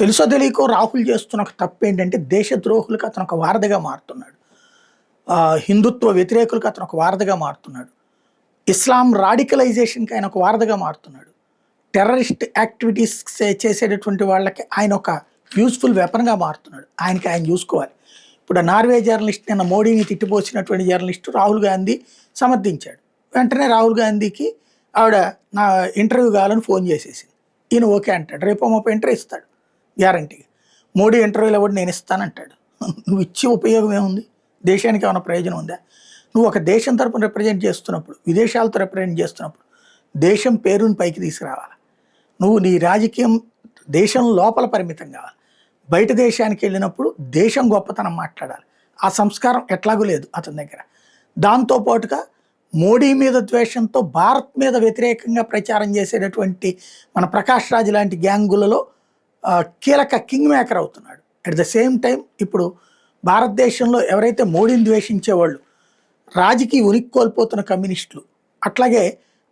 తెలుసో తెలియకో రాహుల్ చేస్తున్న ఒక తప్పు ఏంటంటే దేశద్రోహులకు అతను ఒక వారధిగా మారుతున్నాడు. హిందుత్వ వ్యతిరేకులకు అతను ఒక వారధిగా మారుతున్నాడు. ఇస్లాం రాడికలైజేషన్కి ఆయన ఒక వారధిగా మారుతున్నాడు. టెర్రరిస్ట్ యాక్టివిటీస్ చేసేటటువంటి వాళ్ళకి ఆయన ఒక యూస్ఫుల్ వెపన్గా మారుతున్నాడు. ఆయన చూసుకోవాలి. ఇప్పుడు నార్వే జర్నలిస్ట్ నిన్న మోడీని తిట్టిపోసినటువంటి జర్నలిస్టు రాహుల్ గాంధీ సమర్థించాడు. వెంటనే రాహుల్ గాంధీకి ఆవిడ నా ఇంటర్వ్యూ కావాలని ఫోన్ చేసేసింది. ఈయన ఓకే అంటాడు, రేపో ముప్పై ఇంటర్వ్యూ ఇస్తాడు గ్యారంటీగా. మోడీ ఇంటర్వ్యూలో కూడా నేను ఇస్తానంటాడు. నువ్వు ఇచ్చే ఉపయోగం ఏముంది? దేశానికి ఏమైనా ప్రయోజనం ఉందా? నువ్వు ఒక దేశం తరపున రిప్రజెంట్ చేస్తున్నప్పుడు, విదేశాలతో రిప్రజెంట్ చేస్తున్నప్పుడు దేశం పేరుని పైకి తీసుకురావాలి. నువ్వు నీ రాజకీయం దేశం లోపల పరిమితం కావాలి. బయట దేశానికి వెళ్ళినప్పుడు దేశం గొప్పతనం మాట్లాడాలి. ఆ సంస్కారం ఎట్లాగూ లేదు అతని దగ్గర. దాంతోపాటుగా మోడీ మీద ద్వేషంతో భారత్ మీద వ్యతిరేకంగా ప్రచారం చేసేటటువంటి మన ప్రకాష్ రాజ్ లాంటి గ్యాంగులలో కీలక కింగ్ మేకర్ అవుతున్నాడు. అట్ ద సేమ్ టైం ఇప్పుడు భారతదేశంలో ఎవరైతే మోడీని ద్వేషించేవాళ్ళు, రాజకీయ ఉనికి కోల్పోతున్న కమ్యూనిస్టులు, అట్లాగే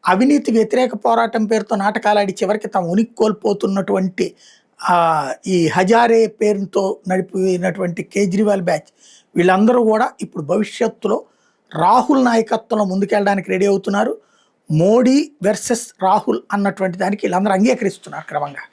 అవినీతి వ్యతిరేక పోరాటం పేరుతో నాటకాలాడి చివరికి తమ ఉనికి కోల్పోతున్నటువంటి ఈ హజారే పేరుతో నడిపినటువంటి కేజ్రీవాల్ బ్యాచ్, వీళ్ళందరూ కూడా ఇప్పుడు భవిష్యత్తులో రాహుల్ నాయకత్వంలో ముందుకెళ్ళడానికి రెడీ అవుతున్నారు. మోడీ వర్సెస్ రాహుల్ అన్నటువంటి దానికి వీళ్ళందరూ అంగీకరిస్తున్నారు క్రమంగా.